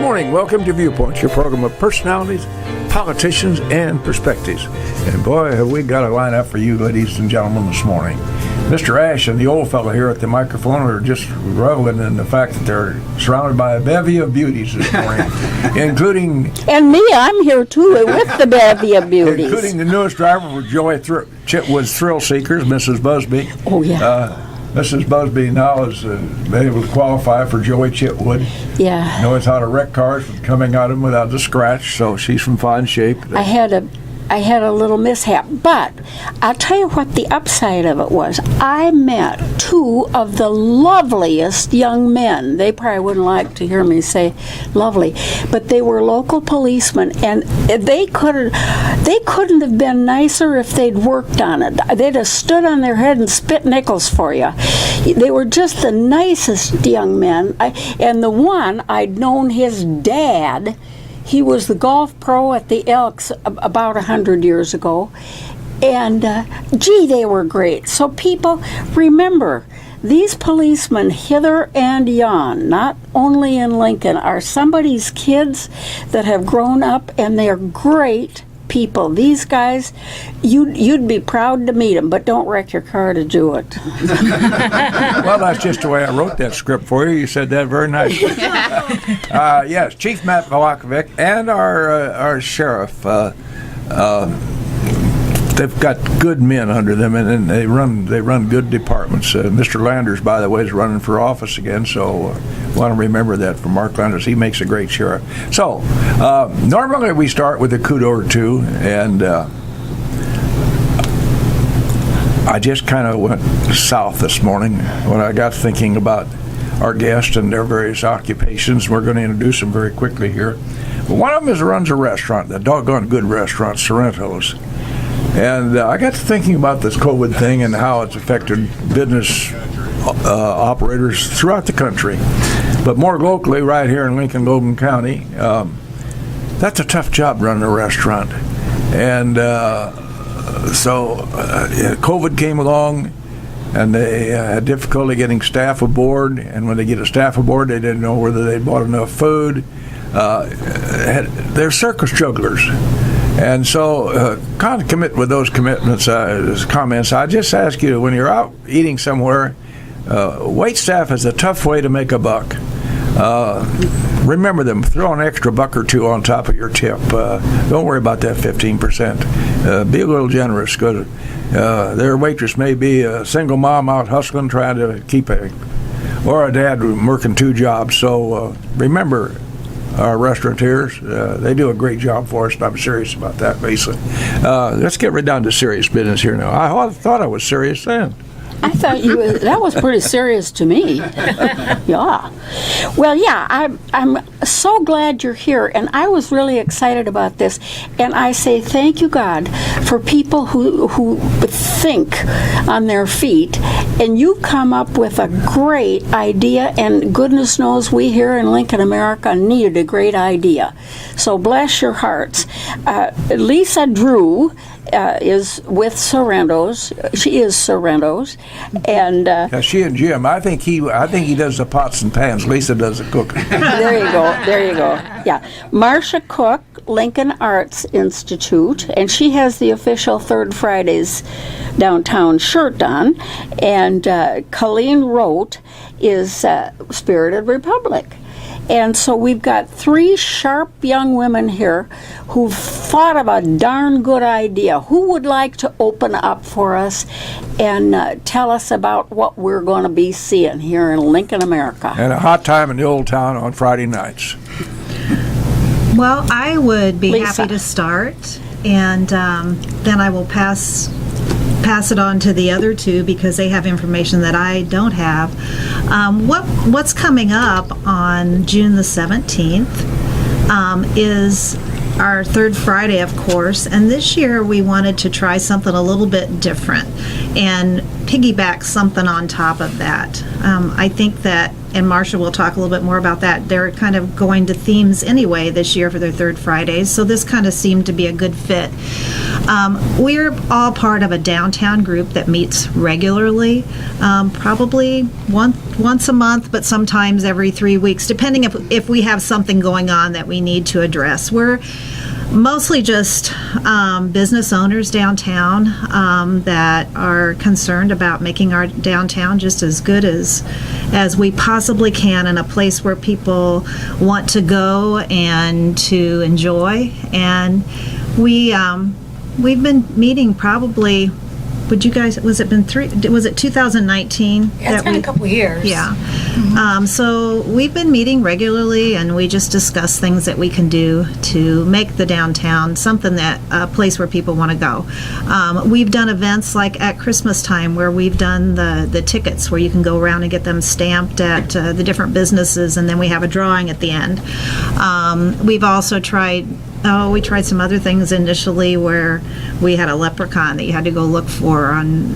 morning. Welcome to Viewpoint, your program of personalities, politicians, and perspectives. And boy, have we got a lineup for you, ladies and gentlemen, this morning. Mr. Ash and the old fellow here at the microphone are just reveling in the fact that they're surrounded by a bevy of beauties this morning, including... And me, I'm here too with the bevy of beauties. Including the newest driver for Joy Chitwood's Thrill Seekers, Mrs. Busby. Oh, yeah. Mrs. Busby now has been able to qualify for Joey Chitwood. Yeah. Knows how to wreck cars from coming out of them without a scratch, so she's from fine shape. I had a little mishap, but I'll tell you what the upside of it was. I met two of the loveliest young men. They probably wouldn't like to hear me say lovely, but they were local policemen, and they couldn't have been nicer if they'd worked on it. They'd have stood on their head and spit nickels for you. They were just the nicest young men. And the one, I'd known his dad. He was the golf pro at the Elks about 100 years ago. And, gee, they were great. So people, remember, these policemen hither and yon, not only in Lincoln, are somebody's kids that have grown up, and they're great people. These guys, you'd be proud to meet them, but don't wreck your car to do it. Well, that's just the way I wrote that script for you. You said that very nicely. Yes, Chief Matt Valakovic and our sheriff. They've got good men under them, and they run good departments. Mr. Landers, by the way, is running for office again, so want to remember that for Mark Landers. He makes a great sheriff. So normally we start with a kudo or two, and I just kind of went south this morning when I got thinking about our guests and their various occupations. We're going to introduce them very quickly here. But one of them runs a restaurant, the doggone good restaurant, Sorrento's. And I got to thinking about this COVID thing and how it's affected business operators throughout the country. But more locally, right here in Lincoln-Logan County, that's a tough job running a restaurant. And so COVID came along, and they had difficulty getting staff aboard. And when they get a staff aboard, they didn't know whether they bought enough food. They're circus jugglers. And so, kind of commit with those comments. I just ask you, when you're out eating somewhere, wait staff is a tough way to make a buck. Remember them. Throw an extra buck or two on top of your tip. Don't worry about that 15%. Be a little generous, because their waitress may be a single mom out hustling, trying to keep or a dad working two jobs. So remember, our restaurateurs, they do a great job for us, and I'm serious about that, basically. Let's get right down to serious business here now. I thought I was serious then. I thought that was pretty serious to me. Yeah. Well, yeah, I'm so glad you're here, and I was really excited about this. And I say thank you, God, for people who think on their feet. And you come up with a great idea, and goodness knows we here in Lincoln, America, needed a great idea. So bless your hearts. Lisa Drew is with Sorrento's. She is Sorrento's, and yeah, she and Jim. I think he does the pots and pans. Lisa does the cooking. There you go. Yeah, Marcia Cook, Lincoln Arts Institute, and she has the official Third Fridays downtown shirt on, and Colleen Roate is Spirited Republic. And so we've got three sharp young women here who've thought of a darn good idea. Who would like to open up for us and tell us about what we're going to be seeing here in Lincoln, America? And a hot time in the old town on Friday nights. Well, I would be Lisa. happy to start, and then I will pass it on to the other two because they have information that I don't have. What's coming up on June the 17th is our third Friday, of course, and this year we wanted to try something a little bit different and piggyback something on top of that. I think that, and Marcia will talk a little bit more about that, they're kind of going to themes anyway this year for their third Fridays, so this kind of seemed to be a good fit. We're all part of a downtown group that meets regularly, probably once a month, but sometimes every 3 weeks, depending if we have something going on that we need to address. We're mostly just business owners downtown that are concerned about making our downtown just as good as we possibly can, in a place where people want to go and to enjoy. And we've been meeting probably, was it 2019? Yeah, it's been a couple years. Yeah. So we've been meeting regularly, and we just discuss things that we can do to make the downtown something that, a place where people want to go. We've done events like at Christmas time, where we've done the tickets, where you can go around and get them stamped at the different businesses, and then we have a drawing at the end. We've also tried some other things initially, where we had a leprechaun that you had to go look for on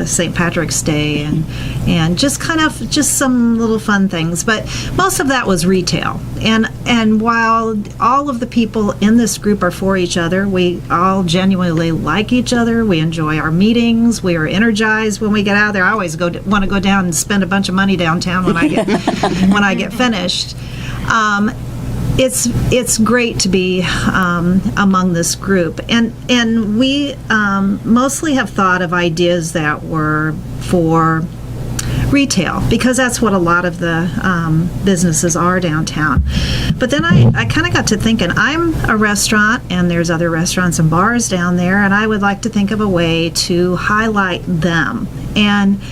St. Patrick's Day, and just some little fun things. But most of that was retail. And while all of the people in this group are for each other, we all genuinely like each other. We enjoy our meetings. We are energized when we get out of there. I always want to go down and spend a bunch of money downtown when I get finished. It's great to be among this group, and we mostly have thought of ideas that were for retail, because that's what a lot of the businesses are downtown. But then I kind of got to thinking, I'm a restaurant, and there's other restaurants and bars down there, and I would like to think of a way to highlight them. And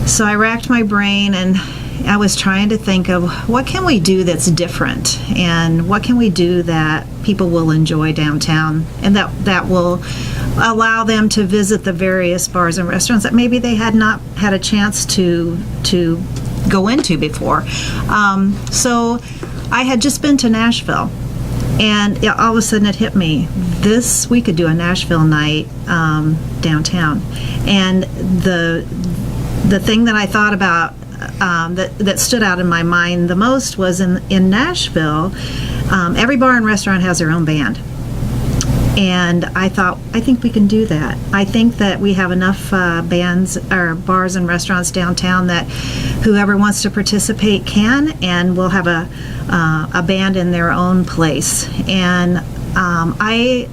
so I racked my brain, and I was trying to think of what can we do that's different, and what can we do that people will enjoy downtown, and that will allow them to visit the various bars and restaurants that maybe they had not had a chance to go into before. So I had just been to Nashville, and all of a sudden it hit me, we could do a Nashville night downtown. And the thing that I thought about that stood out in my mind the most was in Nashville, every bar and restaurant has their own band. And I thought, I think we can do that. I think that we have enough bands or bars and restaurants downtown that whoever wants to participate can, and we'll have a band in their own place. And I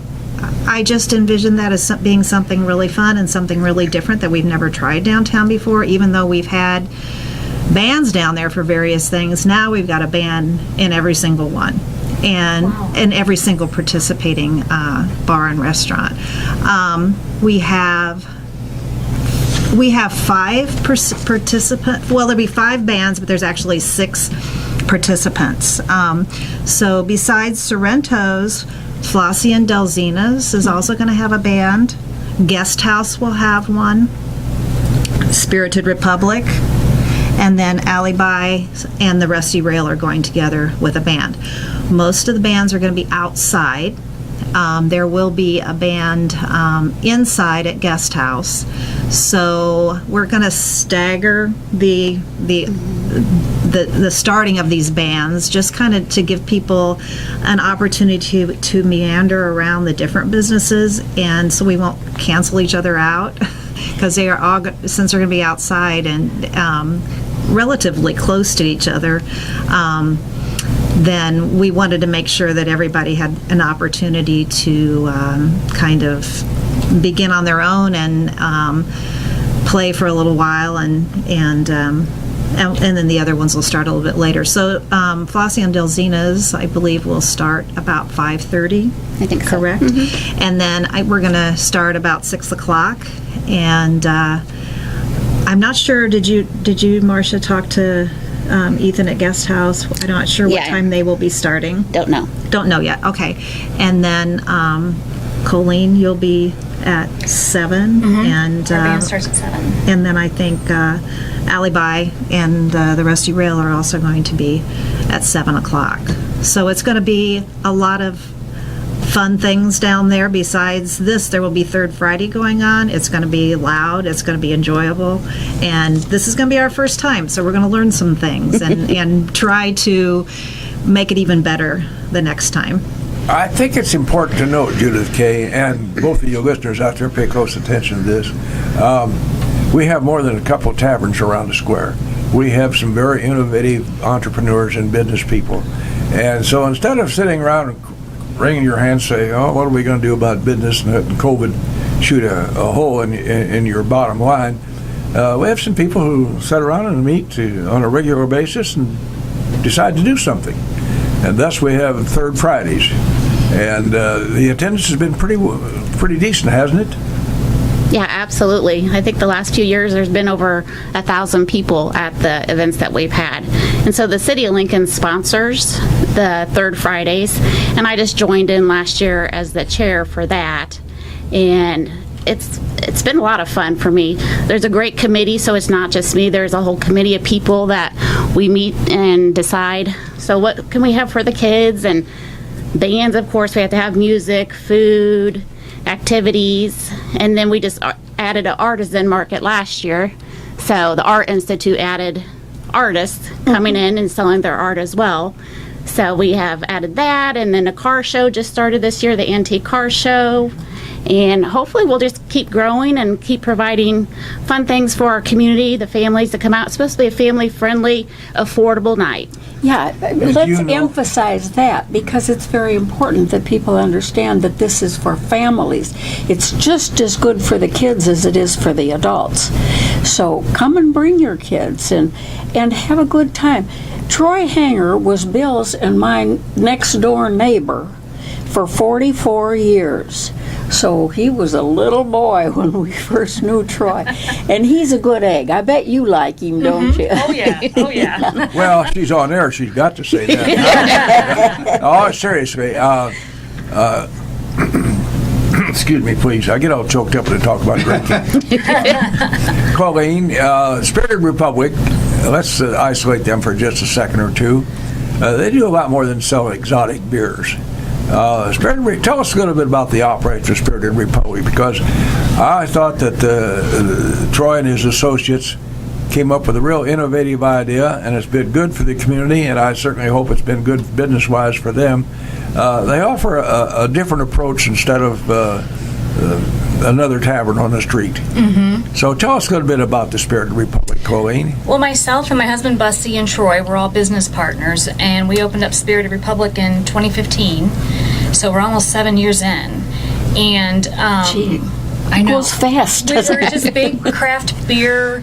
just envisioned that as being something really fun and something really different that we've never tried downtown before, even though we've had bands down there for various things. Now we've got a band in every single one, and in every single participating bar and restaurant. We have 5 participants. Well, there'll be 5 bands, but there's actually 6 participants. So besides Sorrento's, Flossie and Delzina's is also going to have a band. Guest House will have one. Spirited Republic. And then Alibi and the Rusty Rail are going together with a band. Most of the bands are going to be outside. There will be a band inside at Guest House. So we're going to stagger the starting of these bands, just kind of to give people an opportunity to meander around the different businesses, and so we won't cancel each other out, because they are all, since they're going to be outside and relatively close to each other, then we wanted to make sure that everybody had an opportunity to kind of begin on their own and play for a little while, and then the other ones will start a little bit later. So Flossie and Delzina's, I believe, will start about 5:30. I think so. Correct? Mm-hmm. And then we're going to start about 6 o'clock. And I'm not sure, did you, Marcia, talk to Ethan at Guest House? I'm not sure what time they will be starting. Don't know yet. Okay. And then Colleen, you'll be at 7. Mm-hmm. And our band starts at 7. And then I think Alibi and the Rusty Rail are also going to be at 7 o'clock. So it's going to be a lot of fun things down there. Besides this, there will be Third Friday going on. It's going to be loud. It's going to be enjoyable. And this is going to be our first time, so we're going to learn some things and try to make it even better the next time. I think it's important to note, Judith Kay, and both of you listeners out there pay close attention to this. We have more than a couple taverns around the square. We have some very innovative entrepreneurs and business people. And so instead of sitting around and wringing your hands saying, oh, what are we going to do about business and letting COVID shoot a hole in your bottom line, we have some people who sit around and meet on a regular basis and decide to do something. And thus we have Third Fridays. And the attendance has been pretty decent, hasn't it? Yeah, absolutely. I think the last few years there's been over 1,000 people at the events that we've had. And so the City of Lincoln sponsors the Third Fridays, and I just joined in last year as the chair for that. And it's been a lot of fun for me. There's a great committee, so it's not just me. There's a whole committee of people that we meet and decide, so what can we have for the kids? And bands, of course, we have to have music, food, activities, and then we just added an artisan market last year. So the Art Institute added artists coming in and selling their art as well. So we have added that, and then a car show just started this year, the Antique Car Show. And hopefully we'll just keep growing and keep providing fun things for our community, the families that come out. It's supposed to be a family-friendly, affordable night. Yeah, let's emphasize that, because it's very important that people understand that this is for families. It's just as good for the kids as it is for the adults. So come and bring your kids and have a good time. Troy Hanger was Bill's and my next door neighbor for 44 years. So he was a little boy when we first knew Troy. And he's a good egg. I bet you like him, don't you? Oh, yeah. Oh, yeah. Well, she's on air. She's got to say that. Oh, seriously. Excuse me, please. I get all choked up when I talk about drinking. Colleen, Spirited Republic, let's isolate them for just a second or two. They do a lot more than sell exotic beers. Tell us a little bit about the operation of Spirited Republic, because I thought that Troy and his associates came up with a real innovative idea, and it's been good for the community, and I certainly hope it's been good business-wise for them. They offer a different approach instead of another tavern on the street. Mm-hmm. So tell us a little bit about the Spirited Republic, Colleen. Well, myself and my husband Busby and Troy, we're all business partners, and we opened up Spirited Republic in 2015. So we're almost 7 years in. And Gee, I know. It goes fast, We doesn't were it? just big craft beer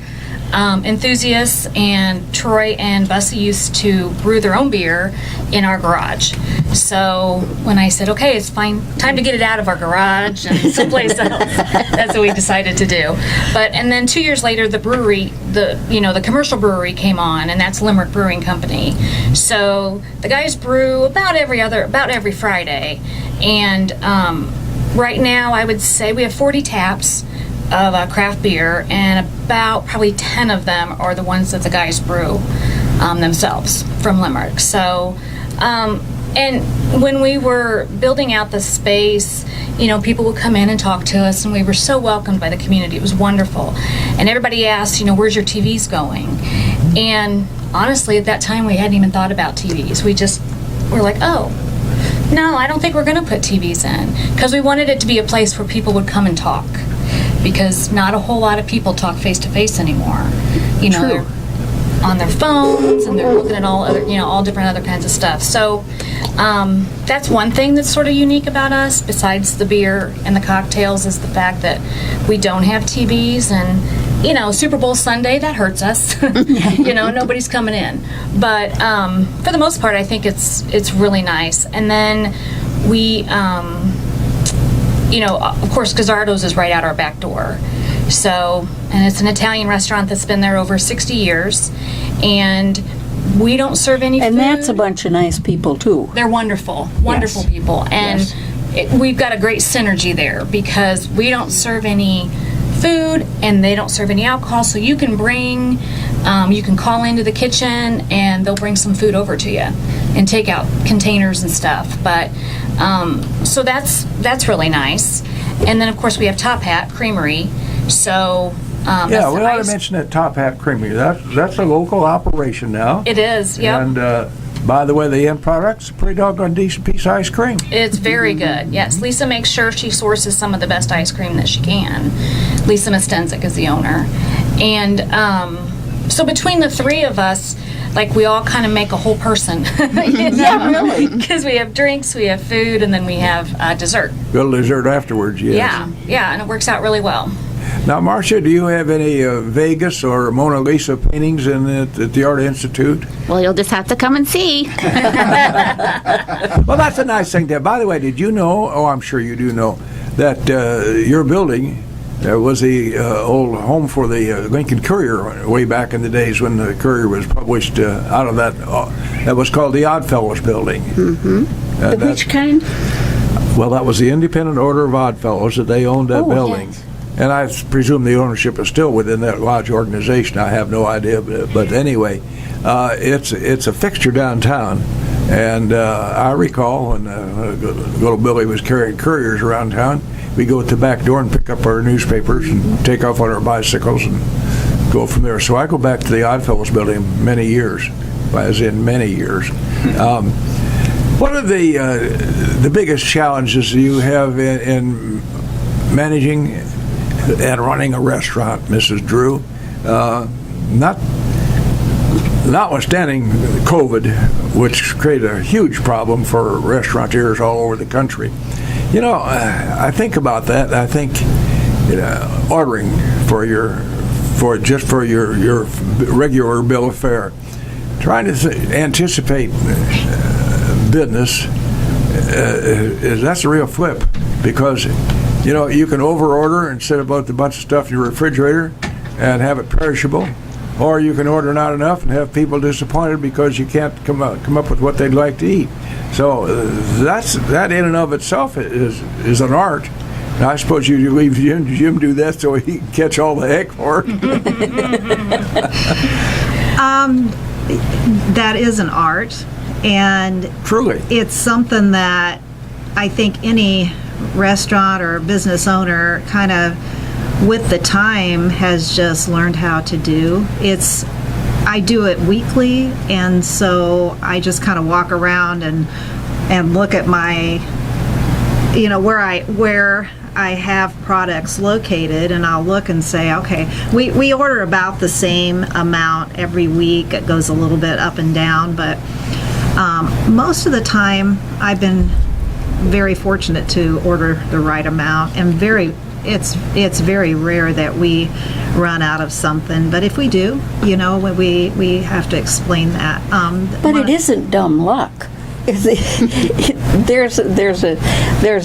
enthusiasts, and Troy and Busby used to brew their own beer in our garage. So when I said, okay, it's time to get it out of our garage and someplace else, that's what we decided to do. And then 2 years later, the brewery, the commercial brewery came on, and that's Limerick Brewing Company. So the guys brew about every Friday, and right now I would say we have 40 taps of craft beer, and about probably 10 of them are the ones that the guys brew themselves from Limerick. So, and when we were building out the space, people would come in and talk to us, and we were so welcomed by the community. It was wonderful. And everybody asked, where's your TVs going? And honestly, at that time, we hadn't even thought about TVs. We're like, oh, no, I don't think we're going to put TVs in, because we wanted it to be a place where people would come and talk. Because not a whole lot of people talk face-to-face anymore. They're on their phones, and they're looking at all different other kinds of stuff. So that's one thing that's sort of unique about us, besides the beer and the cocktails, is the fact that we don't have TVs. And Super Bowl Sunday, that hurts us. Nobody's coming in. But for the most part, I think it's really nice. And then we of course, Gazzardo's is right out our back door. So, and it's an Italian restaurant that's been there over 60 years, and we don't serve any food. And that's a bunch of nice people, too. They're wonderful people. And we've got a great synergy there, because we don't serve any food, and they don't serve any alcohol, so you can call into the kitchen, and they'll bring some food over to you and take out containers and stuff. But So that's really nice. And then, of course, we have Top Hat Creamery. So Yeah, that's we the ought to ice- mention that Top Hat Creamery. That's a local operation now. It is, yep. And by the way, the end product's a pretty doggone decent piece of ice cream. It's very good. Yes, Lisa makes sure she sources some of the best ice cream that she can. Lisa Mistenzik is the owner. And so between the three of us, like, we all kind of make a whole person. Yeah, really. Because we have drinks, we have food, and then we have dessert. Good dessert afterwards, yes. Yeah, and it works out really well. Now, Marcia, do you have any Vegas or Mona Lisa paintings at the Art Institute? Well, you'll just have to come and see. Well, that's a nice thing there. By the way, did you know, I'm sure you do know, that your building was the old home for the Lincoln Courier way back in the days when the Courier was published out of that. That was called the Oddfellows Building. Mm-hmm. Which kind? Well, that was the Independent Order of Oddfellows that they owned that Oh, building. yes. And I presume the ownership is still within that large organization. I have no idea. But anyway, it's a fixture downtown. And I recall when little Billy was carrying couriers around town, we go at the back door and pick up our newspapers and take off on our bicycles and go from there. So I go back to the Oddfellows building many years, as in many years. What are the biggest challenges you have in managing and running a restaurant, Mrs. Drew? Notwithstanding COVID, which created a huge problem for restaurateurs all over the country. You know, I think about that. I think ordering for your regular bill of fare, trying to anticipate business, that's a real flip, because you can overorder and set about a bunch of stuff in your refrigerator and have it perishable, or you can order not enough and have people disappointed because you can't come up with what they'd like to eat. So that in and of itself is an art. Now, I suppose you leave Jim do that so he can catch all the heck for it. That is an art, and Truly. it's something that I think any restaurant or business owner kind of with the time has just learned how to do. I do it weekly, and so I just kind of walk around and look at my where I have products located, and I'll look and say, okay, we order about the same amount every week. It goes a little bit up and down, but most of the time I've been very fortunate to order the right amount, and it's very rare that we run out of something. But if we do, we have to explain that. But it isn't dumb luck. There's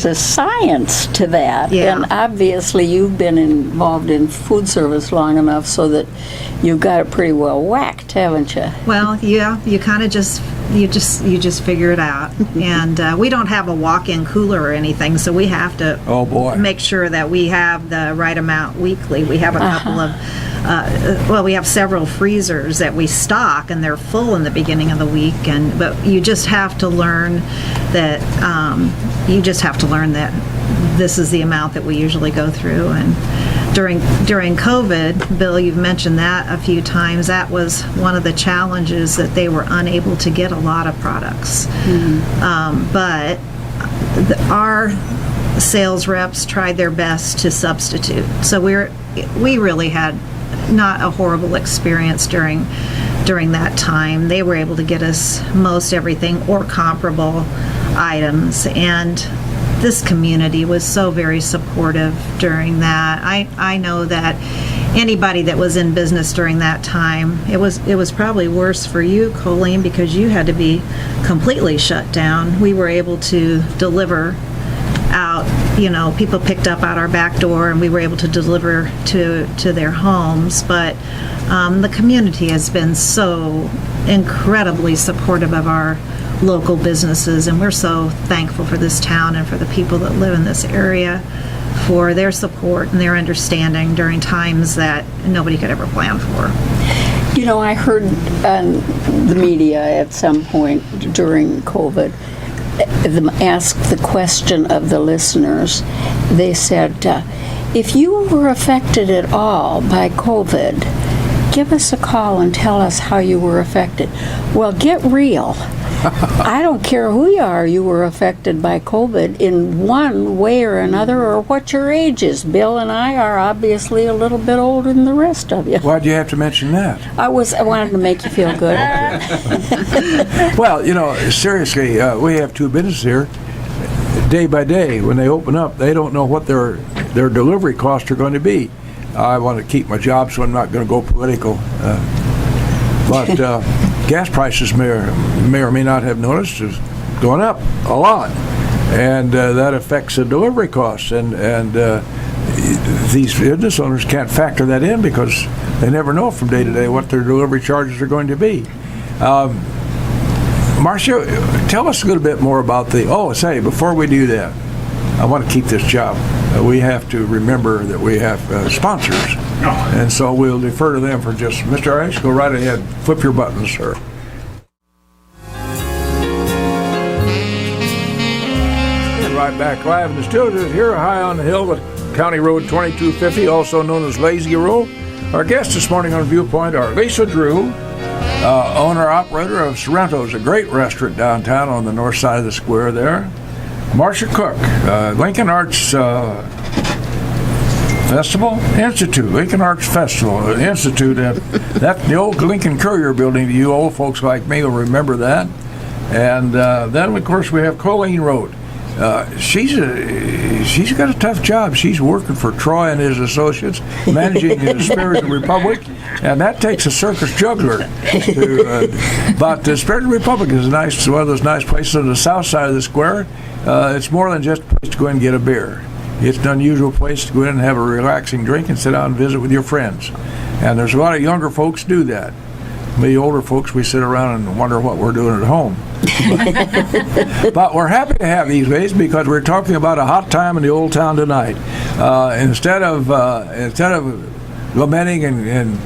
a science to that, Yeah. and obviously you've been involved in food service long enough so that you've got it pretty well whacked, haven't you? Well, yeah, you kind of just figure it out. And we don't have a walk-in cooler or anything, so we have to Oh, boy. make sure that we have the right amount weekly. We have a couple of we have several freezers that we stock, and they're full in the beginning of the week. But you just have to learn that this is the amount that we usually go through. And during COVID, Bill, you've mentioned that a few times. That was one of the challenges, that they were unable to get a lot of products. But our sales reps tried their best to substitute. So we really had not a horrible experience during that time. They were able to get us most everything or comparable items, and this community was so very supportive during that. I know that anybody that was in business during that time, it was probably worse for you, Colleen, because you had to be completely shut down. We were able to deliver out, people picked up out our back door, and we were able to deliver to their homes. But the community has been so incredibly supportive of our local businesses, and we're so thankful for this town and for the people that live in this area for their support and their understanding during times that nobody could ever plan for. I heard on the media at some point during COVID asked the question of the listeners. They said, if you were affected at all by COVID, give us a call and tell us how you were affected. Well, get real. I don't care who you were affected by COVID in one way or another, or what your age is. Bill and I are obviously a little bit older than the rest of you. Why'd you have to mention that? I wanted to make you feel good. Well, seriously, we have two businesses here. Day by day, when they open up, they don't know what their delivery costs are going to be. I want to keep my job, so I'm not going to go political. But gas prices may or may not have noticed is going up a lot, and that affects the delivery costs. And these business owners can't factor that in because they never know from day to day what their delivery charges are going to be. Marcia, tell us a little bit more about before we do that, I want to keep this job. We have to remember that we have sponsors, and so we'll defer to them for just. Mr. Rice, go right ahead. Flip your buttons, sir. And right back live in the studio here high on the hill with County Road 2250, also known as Lazy Row. Our guests this morning on Viewpoint are Lisa Drew, owner-operator of Sorrento's, a great restaurant downtown on the north side of the square there. Marcia Cook, Lincoln Arts Festival Institute, Lincoln Arts Festival Institute. That's the old Lincoln Courier building. You old folks like me will remember that. And then, of course, we have Colleen Roate. She's got a tough job. She's working for Troy and his associates, managing the Spirited Republic, and that takes a circus juggler. But the Spirited Republic is one of those nice places on the south side of the square. It's more than just a place to go in and get a beer. It's an unusual place to go in and have a relaxing drink and sit down and visit with your friends. And there's a lot of younger folks do that. We older folks, we sit around and wonder what we're doing at home. But we're happy to have these days because we're talking about a hot time in the old town tonight. Instead of lamenting and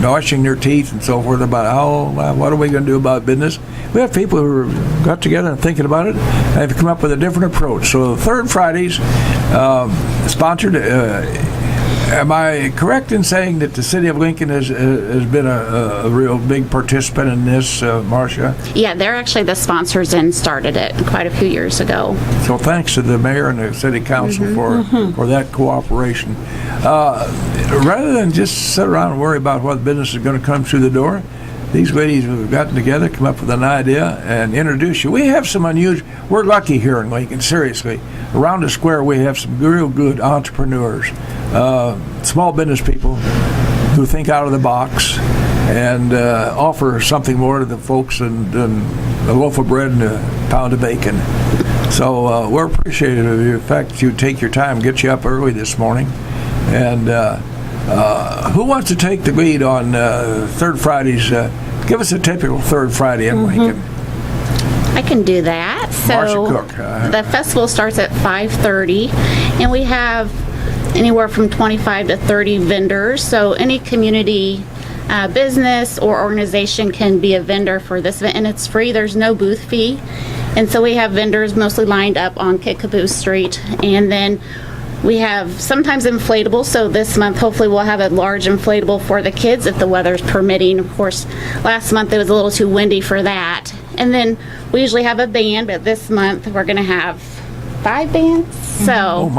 gnashing their teeth and so forth about what are we going to do about business, we have people who got together and thinking about it and have come up with a different approach. So the third Fridays sponsored. Am I correct in saying that the city of Lincoln has been a real big participant in this, Marcia? Yeah, they're actually the sponsors and started it quite a few years ago. So thanks to the mayor and the city council for that cooperation. Rather than just sit around and worry about what business is going to come through the door, these ladies have gotten together, come up with an idea, and introduce you. We have some unusual. We're lucky here in Lincoln, seriously. Around the square, we have some real good entrepreneurs, small business people who think out of the box and offer something more to the folks than a loaf of bread and a pound of bacon. So we're appreciative of you. In fact, you take your time, get you up early this morning, and who wants to take the lead on third Fridays? Give us a typical third Friday in Lincoln. I can do that. So Marcia Cook. The festival starts at 5:30, and we have anywhere from 25 to 30 vendors. So any community business or organization can be a vendor for this event, and it's free. There's no booth fee. And so we have vendors mostly lined up on Kickapoo Street, and then we have sometimes inflatable, so this month hopefully we'll have a large inflatable for the kids if the weather's permitting. Of course, last month it was a little too windy for that. And then we usually have a band, but this month we're going to have 5 bands. So,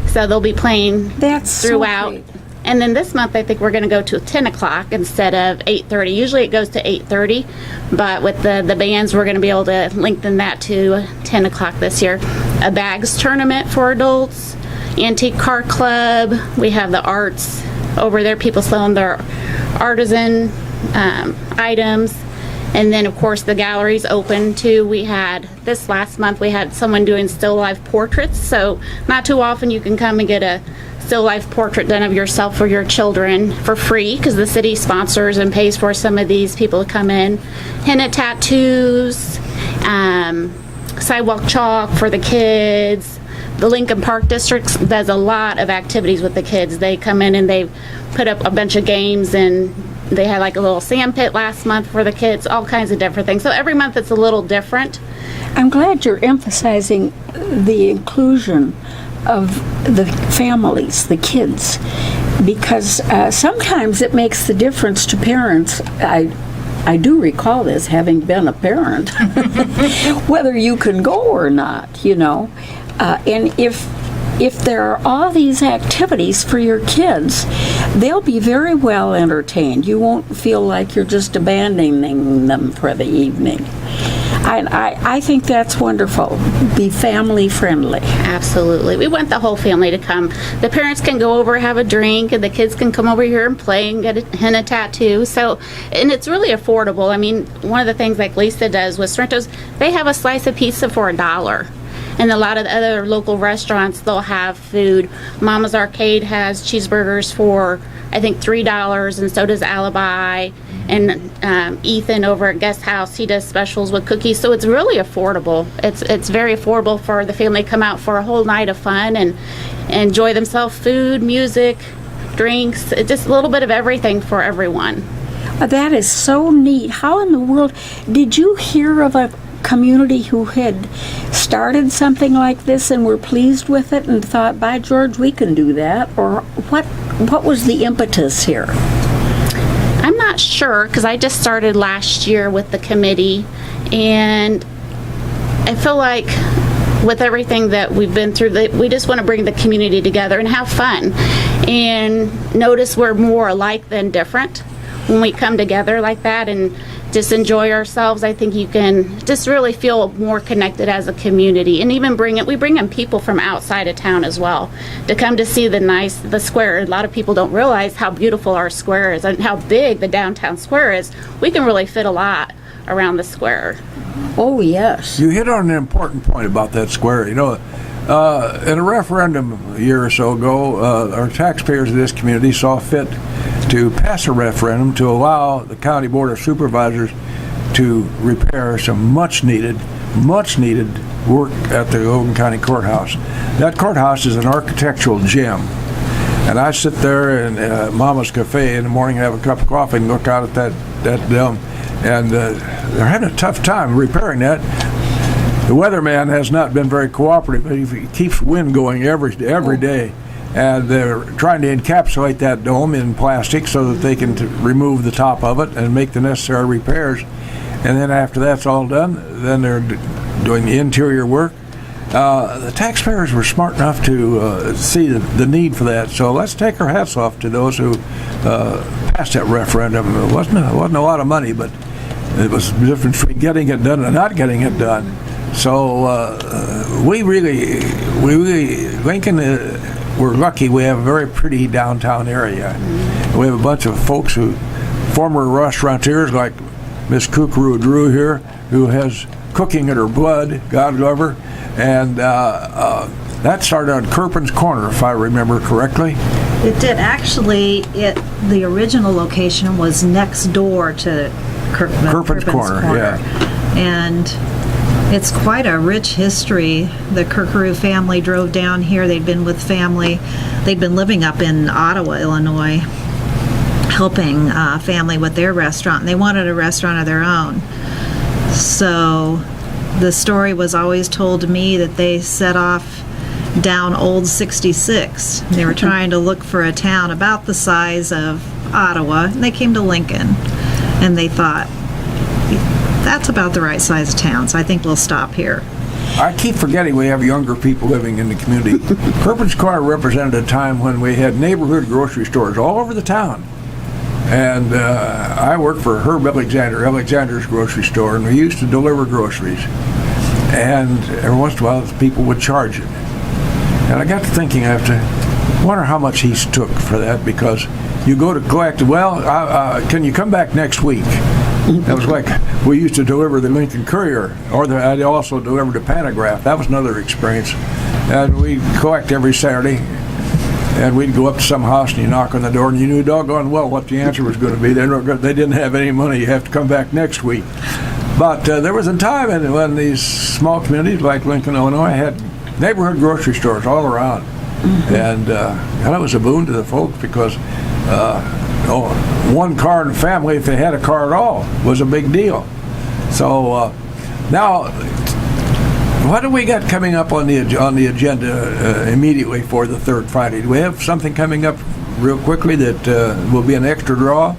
so they'll be playing throughout. So and then this month I think we're going to go to 10 o'clock instead of 8:30. Usually it goes to 8:30, but with the bands we're going to be able to lengthen that to 10 o'clock this year. A bags tournament for adults. Antique car club. We have the arts over there, people selling their artisan items, and then of course the gallery's open too. We had this last month we had someone doing still life portraits, so not too often you can come and get a still life portrait done of yourself or your children for free because the city sponsors and pays for some of these people to come in. Henna tattoos, sidewalk chalk for the kids. The Lincoln Park District does a lot of activities with the kids. They come in and they put up a bunch of games and they had like a little sand pit last month for the kids, all kinds of different things. So every month it's a little different. I'm glad you're emphasizing the inclusion of the families, the kids, because sometimes it makes the difference to parents. I do recall this, having been a parent, whether you can go or not, you know. And if there are all these activities for your kids, they'll be very well entertained. You won't feel like you're just abandoning them for the evening. I think that's wonderful. Be family friendly. Absolutely. We want the whole family to come. The parents can go over, have a drink, and the kids can come over here and play and get a henna tattoo. So, and it's really affordable. I mean, one of the things like Lisa does with Sorrento's, they have a slice of pizza for $1. And a lot of the other local restaurants, they'll have food. Mama's Arcade has cheeseburgers for, I think, $3, and so does Alibi. And Ethan over at Guest House, he does specials with cookies. So it's really affordable. It's very affordable for the family to come out for a whole night of fun and enjoy themselves. Food, music, drinks, just a little bit of everything for everyone. That is so neat. How in the world did you hear of a community who had started something like this and were pleased with it and thought, by George, we can do that? Or what was the impetus here? I'm not sure, because I just started last year with the committee, and I feel like with everything that we've been through, that we just want to bring the community together and have fun and notice we're more alike than different when we come together like that and just enjoy ourselves. I think you can just really feel more connected as a community, and even we bring in people from outside of town as well to come to see the square. A lot of people don't realize how beautiful our square is and how big the downtown square is. We can really fit a lot around the square. Oh, yes. You hit on an important point about that square. You know, in a referendum a year or so ago, our taxpayers of this community saw fit to pass a referendum to allow the County Board of Supervisors to repair some much needed work at the Logan County Courthouse. That courthouse is an architectural gem. And I sit there in Mama's Cafe in the morning, have a cup of coffee, and look out at that dome. And they're having a tough time repairing that. The weatherman has not been very cooperative, but he keeps wind going every day. And they're trying to encapsulate that dome in plastic so that they can remove the top of it and make the necessary repairs. And then after that's all done, then they're doing the interior work. The taxpayers were smart enough to see the need for that. So let's take our hats off to those who passed that referendum. It wasn't a lot of money, but it was the difference between getting it done and not getting it done. So we really, Lincoln, we're lucky. We have a very pretty downtown area. We have a bunch of folks former restaurateurs like Miss Kookaroo Drew here, who has cooking in her blood, God love her. And that started on Kirpin's Corner, if I remember correctly. It did. Actually, the original location was next door to Kirpin's Corner. Yeah. And it's quite a rich history. The Kookaroo family drove down here. They'd been with family. They'd been living up in Ottawa, Illinois, helping family with their restaurant. And they wanted a restaurant of their own. So the story was always told to me that they set off down Old 66. They were trying to look for a town about the size of Ottawa, and they came to Lincoln. And they thought, that's about the right size town, so I think we'll stop here. I keep forgetting we have younger people living in the community. Kirpin's Corner represented a time when we had neighborhood grocery stores all over the town. And I worked for Herb Alexander's grocery store, and we used to deliver groceries. And every once in a while, people would charge it. And I got to thinking, I wonder how much he took for that, because you go to collect, can you come back next week? That was like we used to deliver the Lincoln Courier, or I'd also delivered the Pantograph. That was another experience. And we'd collect every Saturday, and we'd go up to some house and you knock on the door, and you knew doggone well what the answer was going to be. They didn't have any money. You have to come back next week. But there was a time when these small communities like Lincoln, Illinois, had neighborhood grocery stores all around. Mm-hmm. And that was a boon to the folks, because one car in the family, if they had a car at all, was a big deal. So now, what do we got coming up on the agenda immediately for the third Friday? Do we have something coming up real quickly that will be an extra draw?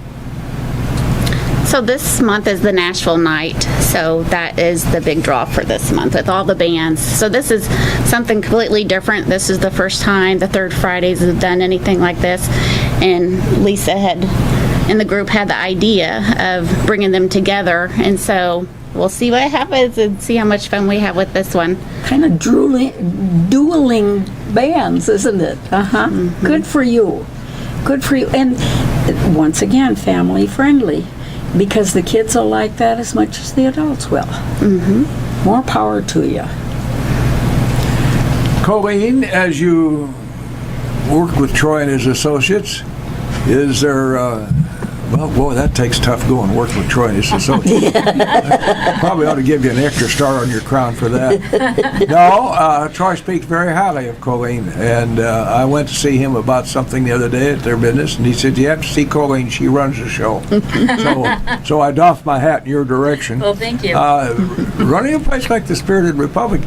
So this month is the Nashville night, so that is the big draw for this month with all the bands. So this is something completely different. This is the first time the third Fridays have done anything like this, and Lisa and the group had the idea of bringing them together, and so we'll see what happens and see how much fun we have with this one. Kind of dueling bands, isn't it? Mm-hmm. Good for you. Good for you. And once again, family friendly, because the kids will like that as much as the adults will. Mm-hmm. More power to you. Colleen, as you work with Troy and his associates, is there, well, boy, that takes tough going, working with Troy and his associates. Probably ought to give you an extra star on your crown for that. No, Troy speaks very highly of Colleen, and I went to see him about something the other day at their business, and he said, you have to see Colleen, she runs the show. So I doffed my hat in your direction. Well, thank you. Running a place like the Spirited Republic,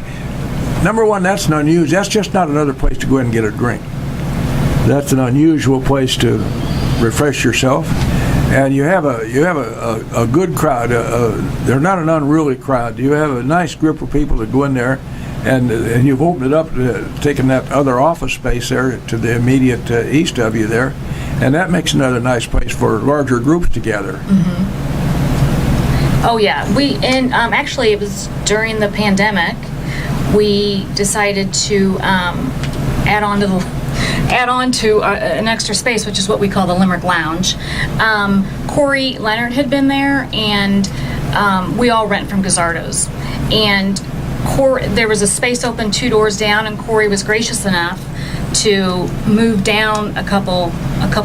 number one, that's just not another place to go in and get a drink. That's an unusual place to refresh yourself. And you have a good crowd. They're not an unruly crowd. You have a nice group of people that go in there, and you've opened it up, taking that other office space there to the immediate east of you there, and that makes another nice place for larger groups to gather. Mm-hmm. Oh yeah, actually it was during the pandemic. We decided to add on to an extra space, which is what we call the Limerick Lounge. Corey Leonard had been there, and we all rent from Gazzardo's. And there was a space open 2 doors down, and Corey was gracious enough to move down a couple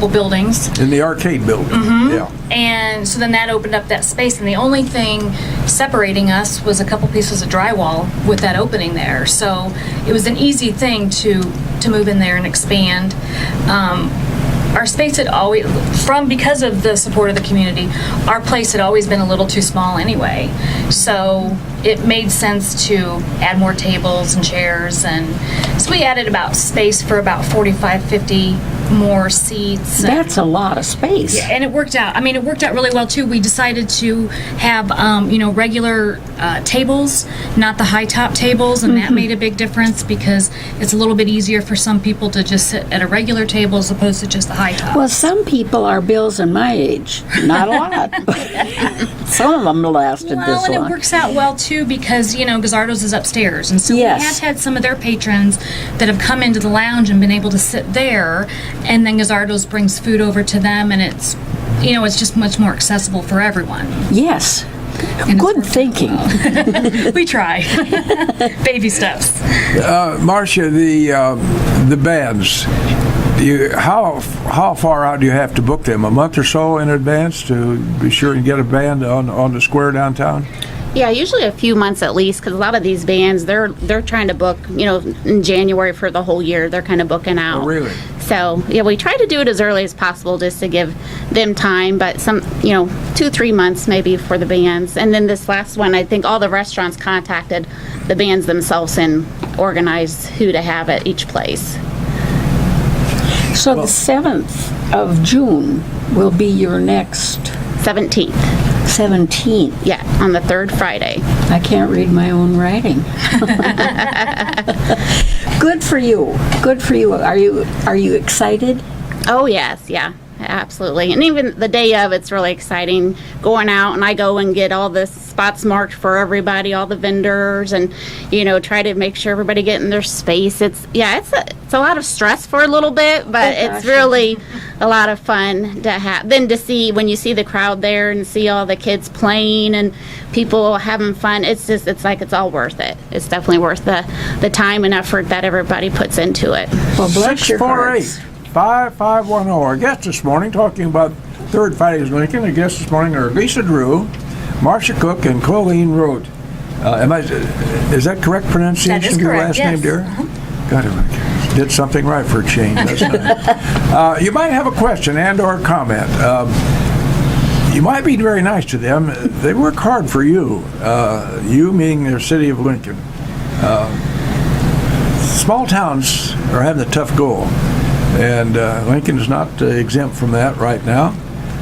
buildings. In the arcade building, yeah. And so then that opened up that space, and the only thing separating us was a couple pieces of drywall with that opening there. So it was an easy thing to move in there and expand. Our space had always, because of the support of the community, our place had always been a little too small anyway. So it made sense to add more tables and chairs, and so we added about space for about 45, 50 more seats. That's a lot of space. Yeah, and it worked out. I mean, it worked out really well too. We decided to have, regular tables, not the high top tables, and that made a big difference because it's a little bit easier for some people to just sit at a regular table as opposed to just the high top. Well, some people are Bill's and my age. Not a lot. Some of them lasted this long. And it works out well too because, Gazzardo's is upstairs. And so Yes. we have had some of their patrons that have come into the lounge and been able to sit there, and then Gazzardo's brings food over to them, and it's, it's just much more accessible for everyone. Yes. And it's Good worked thinking. well. We try. Baby steps. Marcia, the bands, how far out do you have to book them? A month or so in advance to be sure and get a band on the square downtown? Yeah, usually a few months at least, because a lot of these bands, they're trying to book, in January for the whole year. They're kind of booking out. Oh, really? So, yeah, we try to do it as early as possible just to give them time, but 2-3 months maybe for the bands. And then this last one, I think all the restaurants contacted the bands themselves and organized who to have at each place. So the 7th of June will be your next 17th. 17th. Yeah, on the third Friday. I can't read my own writing. Good for you. Good for you. Are you excited? Oh, yes, yeah. Absolutely. And even the day of, it's really exciting going out, and I go and get all the spots marked for everybody, all the vendors, and try to make sure everybody get in their space. It's a lot of stress for a little bit, but it's really a lot of fun to have. Then to see, when you see the crowd there and see all the kids playing and people having fun, it's like it's all worth it. It's definitely worth the time and effort that everybody puts into it. Well, bless your hearts. 648-5510. Our guests this morning, talking about Third Friday's Lincoln. Our guests this morning are Lisa Drew, Marcia Cook, and Colleen Roate. Is that correct pronunciation That is of your correct, last name, yes. dear? Got it. Did something right for a change, doesn't it? You might have a question and/or comment. You might be very nice to them. They work hard for you. You meaning the city of Lincoln. Small towns are having a tough go, and Lincoln is not exempt from that right now.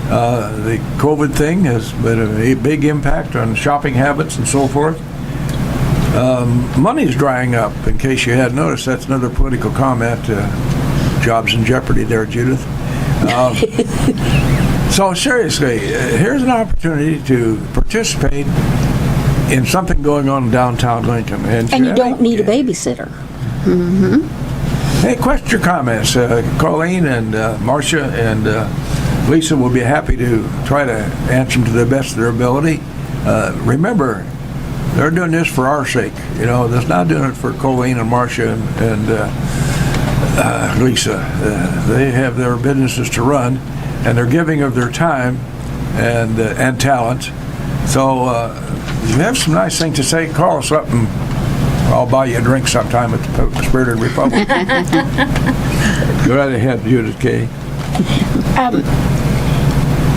The COVID thing has been a big impact on shopping habits and so forth. Money's drying up, in case you hadn't noticed. That's another political comment. Jobs in jeopardy there, Judith. So seriously, here's an opportunity to participate in something going on in downtown Lincoln. And you don't need a babysitter. Mm-hmm. Hey, questions or comments? Colleen and Marcia and Lisa will be happy to try to answer them to the best of their ability. Remember, they're doing this for our sake. You know, they're not doing it for Colleen and Marcia and Lisa. They have their businesses to run, and they're giving of their time and talent. So if you have some nice things to say, call us up and I'll buy you a drink sometime at the Spirited Republic. Go right ahead, Judith Kay.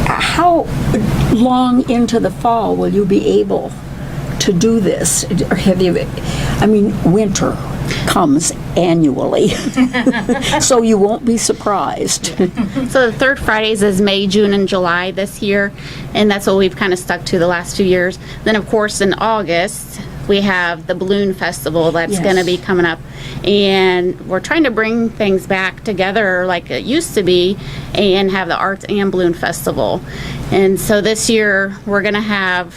How long into the fall will you be able to do this? Or have you? I mean, winter comes annually, so you won't be surprised. So the third Fridays is May, June, and July this year, and that's what we've kind of stuck to the last 2 years. Then, of course, in August, we have the Balloon Festival that's Yes. going to be coming up, and we're trying to bring things back together like it used to be and have the Arts and Balloon Festival. And so this year, we're going to have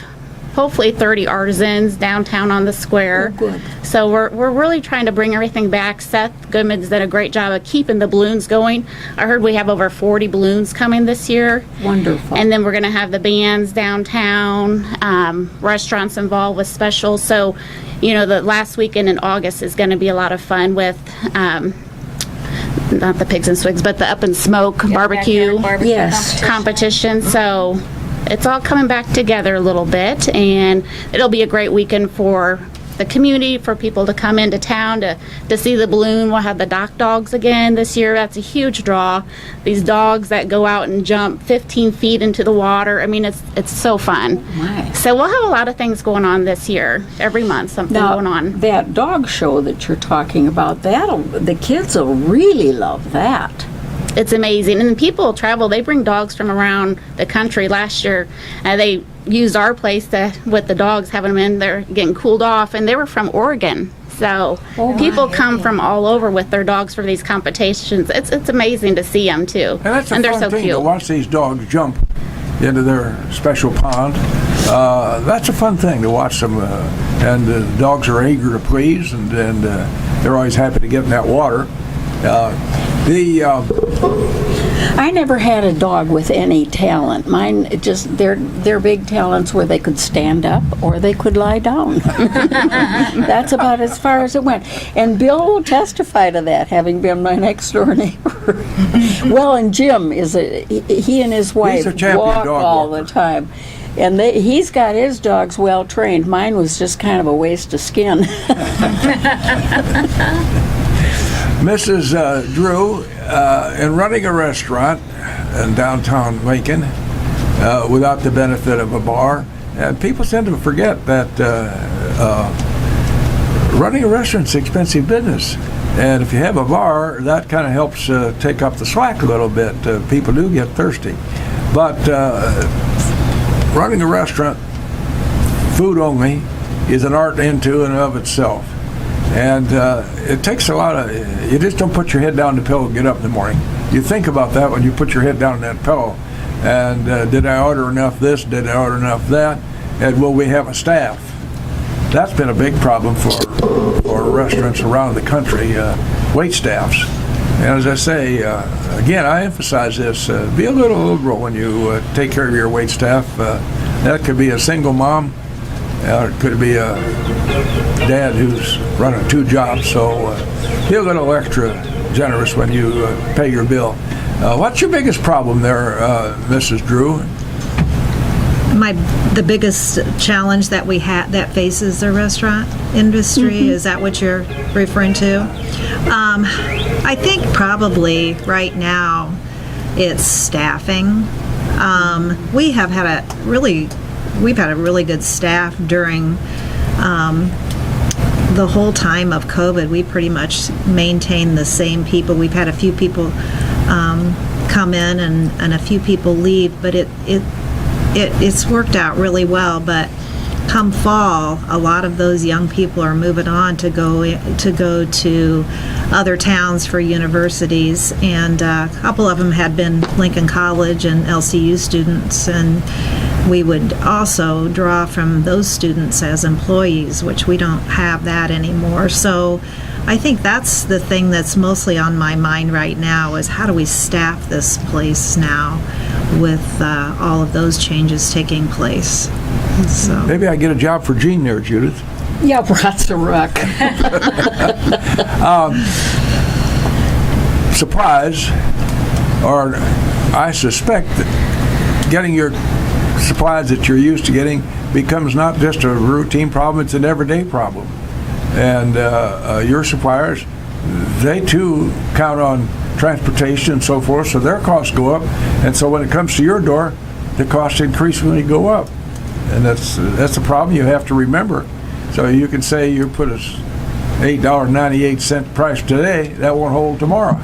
hopefully 30 artisans downtown on the square. Oh, good. So we're really trying to bring everything back. Seth Goodman's done a great job of keeping the balloons going. I heard we have over 40 balloons coming this year. Wonderful. And then we're going to have the bands downtown, restaurants involved with specials. So, you know, the last weekend in August is going to be a lot of fun with, not the Pigs and Swigs, but the Up and Smoke barbecue Yes. competition. So it's all coming back together a little bit, and it'll be a great weekend for the community, for people to come into town to see the balloon. We'll have the dock dogs again this year. That's a huge draw. These dogs that go out and jump 15 feet into the water. I mean, it's so fun. My. So we'll have a lot of things going on this year. Every month, something Now, going on. that dog show that you're talking about, the kids will really love that. It's amazing. And people travel, they bring dogs from around the country. Last year, they used our place with the dogs, having them in there getting cooled off, and they were from Oregon. So people come from all over with their dogs for these competitions. It's amazing to see them too. And that's a they're fun so thing cute. to watch these dogs jump into their special pond. That's a fun thing to watch them. And the dogs are eager to please, and they're always happy to get in that water. I never had a dog with any talent. Mine just their big talents were they could stand up or they could lie down. That's about as far as it went. And Bill will testify to that, having been my next door neighbor. Well, and Jim he and his wife a champion walk dog all walker. the time. And he's got his dogs well trained. Mine was just kind of a waste of skin. Mrs. Drew, in running a restaurant in downtown Lincoln without the benefit of a bar, and people tend to forget that running a restaurant's an expensive business. And if you have a bar, that kind of helps take up the slack a little bit. People do get thirsty. But running a restaurant, food only, is an art into and of itself. And it takes a lot of, you just don't put your head down on the pillow and get up in the morning. You think about that when you put your head down on that pillow. And did I order enough this? Did I order enough that? And will we have a staff? That's been a big problem for restaurants around the country, wait staffs. And as I say, again, I emphasize this, be a little liberal when you take care of your wait staff. That could be a single mom, or it could be a dad who's running 2 jobs, so be a little extra generous when you pay your bill. What's your biggest problem there, Mrs. Drew? the biggest challenge that we have that faces the restaurant industry. Is that what you're referring to? I think probably right now it's staffing. We've had a really good staff during the whole time of COVID. We pretty much maintained the same people. We've had a few people come in and a few people leave, but it's worked out really well. But come fall, a lot of those young people are moving on to go to other towns for universities, and a couple of them had been Lincoln College and LCU students, and we would also draw from those students as employees, which we don't have that anymore. So I think that's the thing that's mostly on my mind right now, is how do we staff this place now with all of those changes taking place. So Maybe I get a job for Gene there, Judith. Yeah, that's a wreck. Supplies, or I suspect that getting your supplies that you're used to getting becomes not just a routine problem, it's an everyday problem. And your suppliers, they too count on transportation and so forth, so their costs go up. And so when it comes to your door, the costs increasingly go up. And that's a problem you have to remember. So you can say you put a $8.98 price today, that won't hold tomorrow.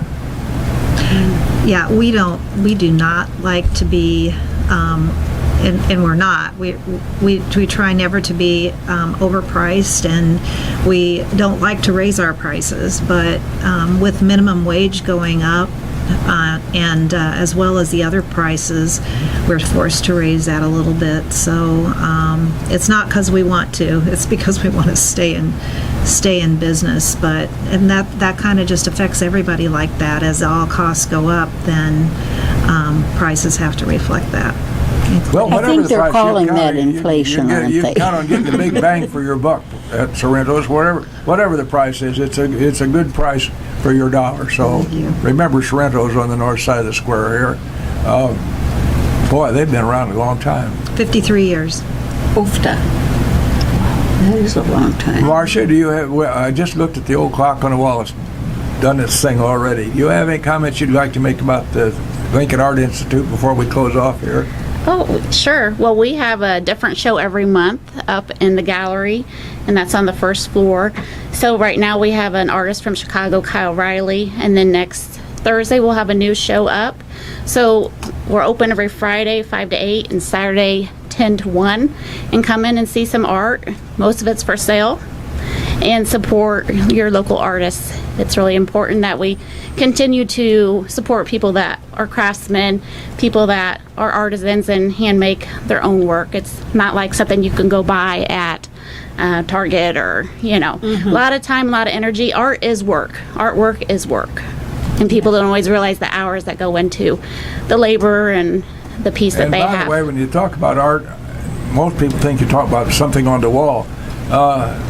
yeah, we do not like to be, and we're not. We try never to be overpriced, and we don't like to raise our prices. But with minimum wage going up, and as well as the other prices, we're forced to raise that a little bit. So it's not because we want to; it's because we want to stay in business. And that kind of just affects everybody like that. As all costs go up, then prices have to reflect that. Well, I whatever think the they're price, calling you count that on- inflation, you, aren't you they? count on getting the big bang for your buck at Sorrento's. Whatever the price is, it's a good price for your dollar. So remember, Sorrento's on the north side of the square here. Boy, they've been around a long time. 53 years. Oofta. That is a long time. Marcia, do you have? Well, I just looked at the old clock on the wall. It's done its thing already. Do you have any comments you'd like to make about the Lincoln Art Institute before we close off here? Oh, sure. Well, we have a different show every month up in the gallery, and that's on the first floor. So right now we have an artist from Chicago, Kyle Riley, and then next Thursday we'll have a new show up. So we're open every Friday, 5 to 8, and Saturday, 10 to 1, and come in and see some art. Most of it's for sale. And support your local artists. It's really important that we continue to support people that are craftsmen, people that are artisans and hand make their own work. It's not like something you can go buy at Target or, a lot of time, a lot of energy. Art is work. Artwork is work. And people don't always realize the hours that go into the labor and the piece that they have. And by the way, when you talk about art, most people think you talk about something on the wall.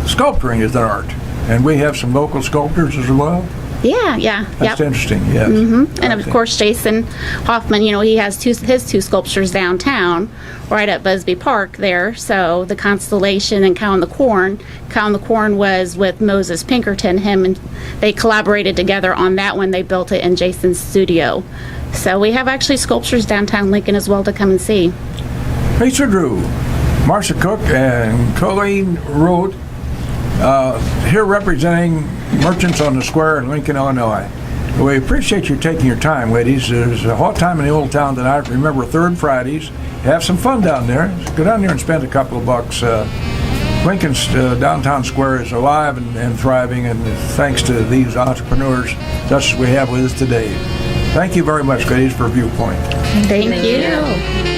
Sculpturing is an art, and we have some local sculptors as well. Yeah. That's interesting, yes. And of course, Jason Hoffman, he has his two sculptures downtown, right at Busby Park there. So the Constellation and Cow on the Corn. Cow on the Corn was with Moses Pinkerton. Him and they collaborated together on that one. They built it in Jason's studio. So we have actually sculptures downtown Lincoln as well to come and see. Lisa Drew, Marcia Cook, and Colleen Roate, here representing merchants on the square in Lincoln, Illinois. We appreciate you taking your time, ladies. There's a hot time in the old town tonight. Remember, third Fridays. Have some fun down there. Go down there and spend a couple of bucks. Lincoln's downtown square is alive and thriving, and thanks to these entrepreneurs such as we have with us today. Thank you very much, ladies, for Viewpoint. Thank you.